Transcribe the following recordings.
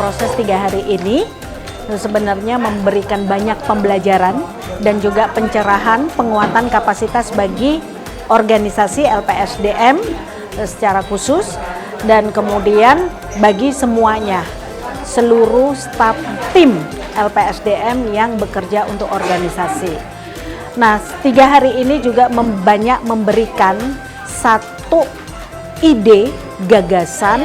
proses 3 hari ini sebenarnya memberikan banyak pembelajaran dan juga pencerahan, penguatan kapasitas bagi organisasi LPSDM secara khusus, dan kemudian bagi semuanya, seluruh staf tim LPSDM yang bekerja untuk organisasi. Nah, 3 hari ini juga banyak memberikan satu ide, gagasan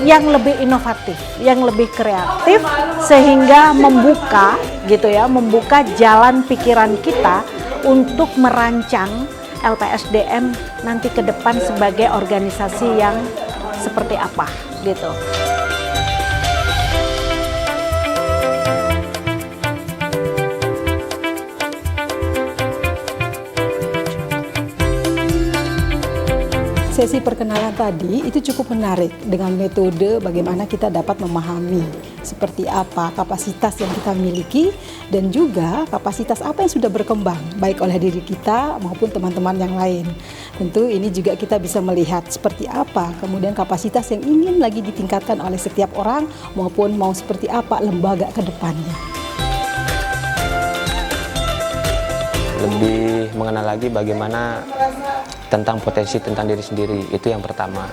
yang lebih inovatif, yang lebih kreatif, sehingga membuka gitu ya, membuka jalan pikiran kita untuk merancang LPSDM nanti ke depan sebagai organisasi yang seperti apa gitu. Sesi perkenalan tadi itu cukup menarik dengan metode bagaimana kita dapat memahami seperti apa kapasitas yang kita miliki dan juga kapasitas apa yang sudah berkembang baik oleh diri kita maupun teman-teman yang lain. Tentu ini juga kita bisa melihat seperti apa kemudian kapasitas yang ingin lagi ditingkatkan oleh setiap orang maupun mau seperti apa lembaga ke depannya. Lebih mengenal lagi bagaimana tentang potensi tentang diri sendiri, itu yang pertama.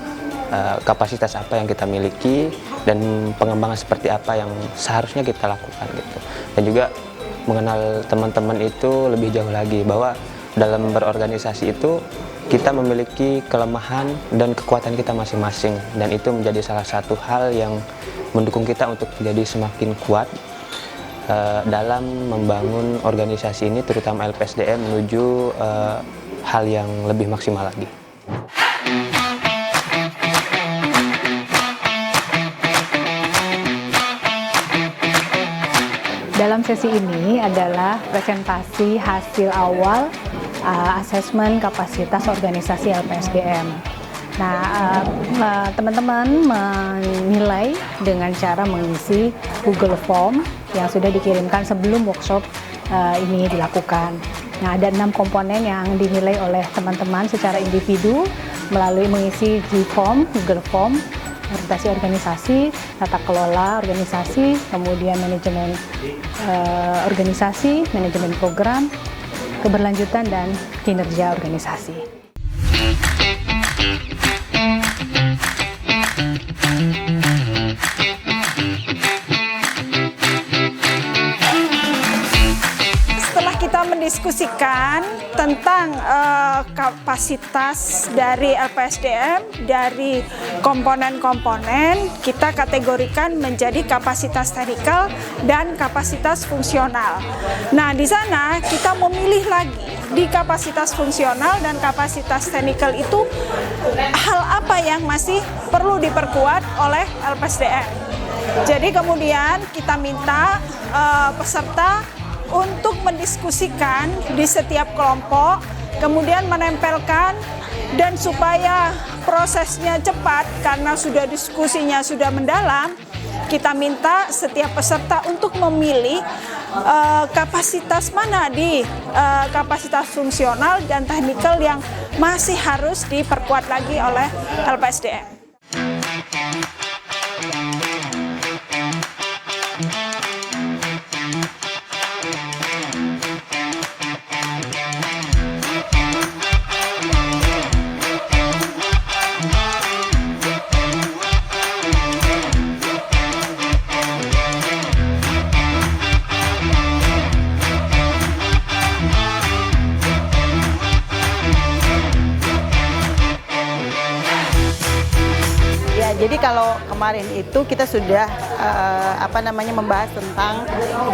Kapasitas apa yang kita miliki dan pengembangan seperti apa yang seharusnya kita lakukan gitu. Dan juga mengenal teman-teman itu lebih jauh lagi, bahwa dalam berorganisasi itu kita memiliki kelemahan dan kekuatan kita masing-masing, dan itu menjadi salah satu hal yang mendukung kita untuk menjadi semakin kuat dalam membangun organisasi ini, terutama LPSDM menuju hal yang lebih maksimal lagi. Dalam sesi ini adalah presentasi hasil awal asesmen kapasitas organisasi LPSDM. Nah, teman-teman menilai dengan cara mengisi Google Form yang sudah dikirimkan sebelum workshop ini dilakukan. Nah, ada 6 komponen yang dinilai oleh teman-teman secara individu melalui mengisi G-Form, Google Form, orientasi organisasi, tata kelola organisasi, kemudian manajemen organisasi, manajemen program, keberlanjutan, dan kinerja organisasi. Mendiskusikan tentang kapasitas dari LPSDM, dari komponen-komponen kita kategorikan menjadi kapasitas teknikal dan kapasitas fungsional. Nah, di sana kita memilih lagi di kapasitas fungsional dan kapasitas teknikal itu hal apa yang masih perlu diperkuat oleh LPSDM. Jadi kemudian kita minta peserta untuk mendiskusikan di setiap kelompok, kemudian menempelkan, dan supaya prosesnya cepat karena sudah diskusinya sudah mendalam, kita minta setiap peserta untuk memilih kapasitas mana di kapasitas fungsional dan teknikal yang masih harus diperkuat lagi oleh LPSDM. Jadi kalau kemarin itu kita sudah membahas tentang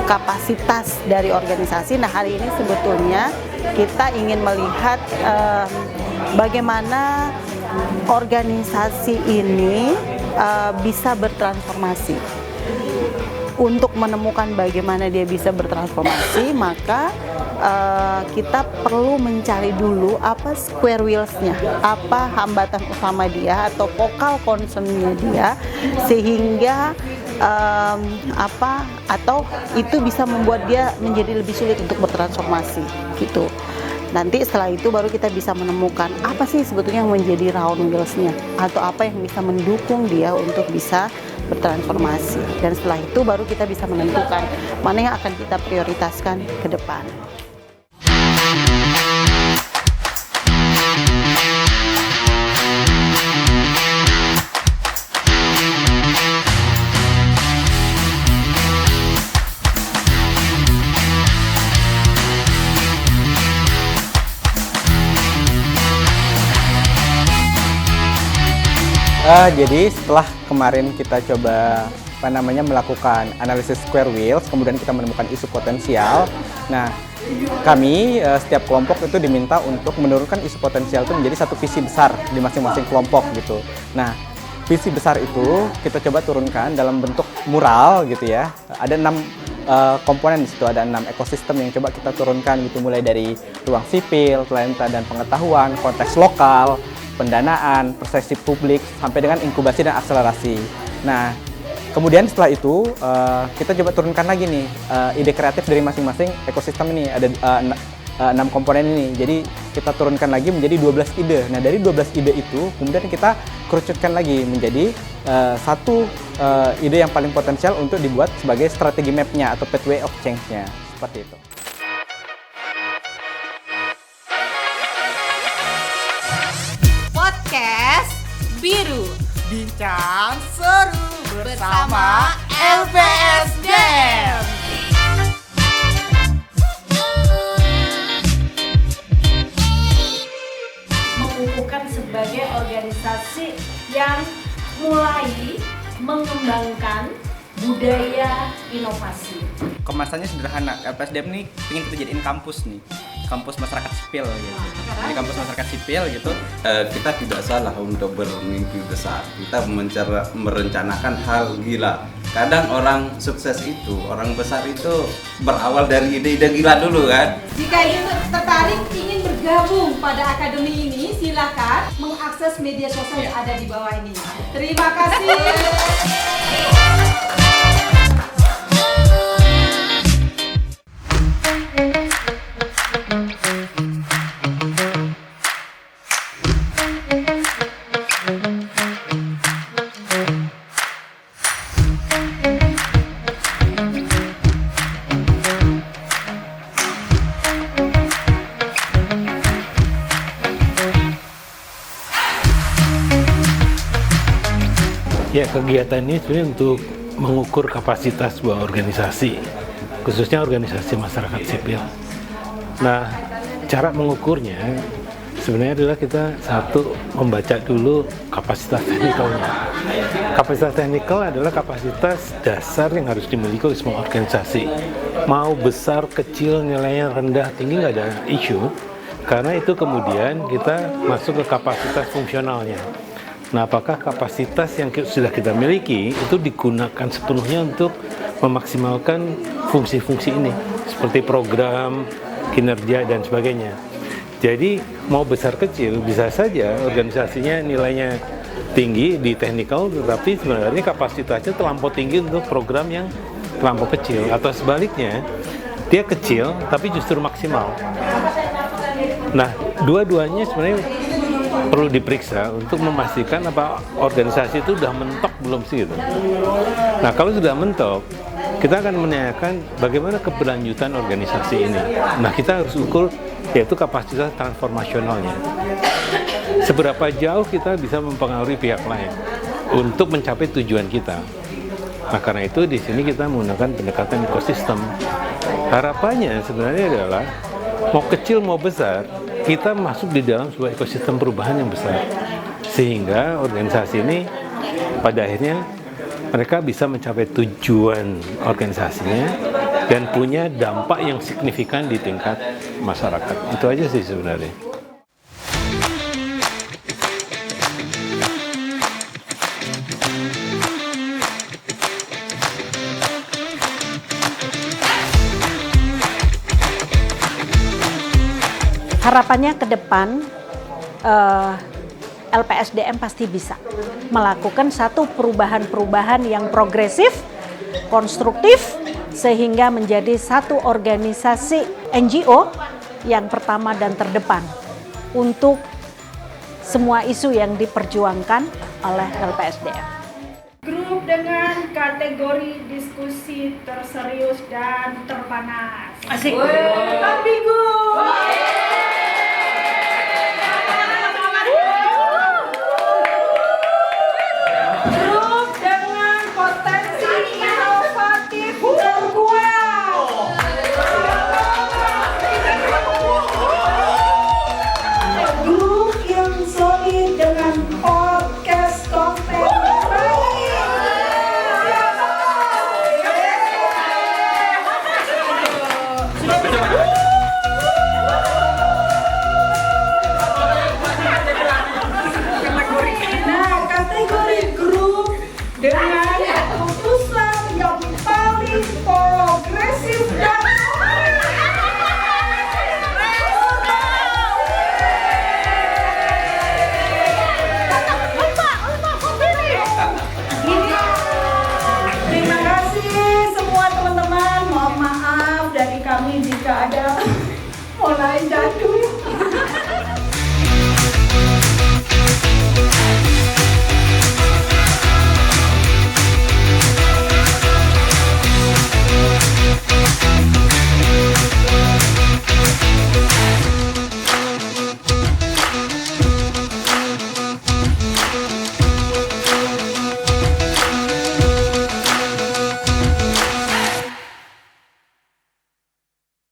kapasitas dari organisasi. Nah, hari ini sebetulnya kita ingin melihat bagaimana organisasi ini bisa bertransformasi. Untuk menemukan bagaimana dia bisa bertransformasi, maka kita perlu mencari dulu apa square wheels-nya, apa hambatan utama dia atau focal concern-nya dia, sehingga atau itu bisa membuat dia menjadi lebih sulit untuk bertransformasi gitu. Nanti setelah itu baru kita bisa menemukan apa sih sebetulnya yang menjadi round wheels-nya atau apa yang bisa mendukung dia untuk bisa bertransformasi. Dan setelah itu baru kita bisa menentukan mana yang akan kita prioritaskan ke depan. Jadi setelah kemarin kita coba melakukan analisis square wheels, kemudian kita menemukan isu potensial. Nah, kami setiap kelompok itu diminta untuk menurunkan isu potensial itu menjadi satu visi besar di masing-masing kelompok gitu. Nah, visi besar itu kita coba turunkan dalam bentuk mural gitu ya. Ada 6 komponen di situ, ada 6 ekosistem yang coba kita turunkan gitu, mulai dari ruang sipil, talenta dan pengetahuan, konteks lokal, pendanaan, persepsi publik, sampai dengan inkubasi dan akselerasi. Nah, kemudian setelah itu kita coba turunkan lagi nih ide kreatif dari masing-masing ekosistem ini. Ada 6 komponen ini. Jadi kita turunkan lagi menjadi 12 ide. Nah, dari 12 ide itu kemudian kita kerucutkan lagi menjadi satu ide yang paling potensial untuk dibuat sebagai strategi map-nya atau pathway of change-nya. Seperti itu. Podcast Biru, bincang seru bersama LPSDM. Mengukuhkan sebagai organisasi yang mulai mengembangkan budaya inovasi. Kemasannya sederhana. LPSDM ini ingin kita jadiin kampus nih, kampus masyarakat sipil gitu. Ini kampus masyarakat sipil gitu. Kita tidak salah untuk bermimpi besar. Kita merencanakan hal gila. Kadang orang sukses itu, orang besar itu berawal dari ide-ide gila dulu kan. Jika ingin tertarik ingin bergabung pada akademi ini, silakan mengakses media sosial yang ada di bawah ini. Terima kasih. Ya, kegiatan ini sebenarnya untuk mengukur kapasitas sebuah organisasi, khususnya organisasi masyarakat sipil. Nah, cara mengukurnya sebenarnya adalah kita satu membaca dulu kapasitas teknikalnya. Kapasitas teknikal adalah kapasitas dasar yang harus dimiliki oleh semua organisasi. Mau besar, kecil, nilainya rendah, tinggi nggak ada isu, karena itu kemudian kita masuk ke kapasitas fungsionalnya. Nah, apakah kapasitas yang sudah kita miliki itu digunakan sepenuhnya untuk memaksimalkan fungsi-fungsi ini, seperti program, kinerja, dan sebagainya. Jadi, mau besar kecil, bisa saja organisasinya nilainya tinggi di teknikal, tetapi sebenarnya kapasitasnya terlampau tinggi untuk program yang terlampau kecil. Atau sebaliknya, dia kecil, tapi justru maksimal. Nah, dua-duanya sebenarnya perlu diperiksa untuk memastikan apa organisasi itu sudah mentok belum sih gitu. Nah, kalau sudah mentok, kita akan menanyakan bagaimana keberlanjutan organisasi ini. Nah, kita harus ukur yaitu kapasitas transformasionalnya. Seberapa jauh kita bisa mempengaruhi pihak lain untuk mencapai tujuan kita. Nah, karena itu di sini kita menggunakan pendekatan ekosistem. Harapannya sebenarnya adalah mau kecil mau besar, kita masuk di dalam sebuah ekosistem perubahan yang besar, sehingga organisasi ini pada akhirnya mereka bisa mencapai tujuan organisasinya dan punya dampak yang signifikan di tingkat masyarakat. Itu aja sih sebenarnya. Harapannya ke depan LPSDM pasti bisa melakukan satu perubahan-perubahan yang progresif, konstruktif, sehingga menjadi satu organisasi NGO yang pertama dan terdepan untuk semua isu yang diperjuangkan oleh LPSDM. Grup dengan kategori diskusi terserius dan terpanas. Asik. Ambigu. Grup dengan potensi inovatif terkuat. Grup yang solid dengan podcast konten Nah, kategori grup dengan keputusan yang paling progresif dan terima kasih semua teman-teman. Mohon maaf dari kami jika ada mulai jatuh.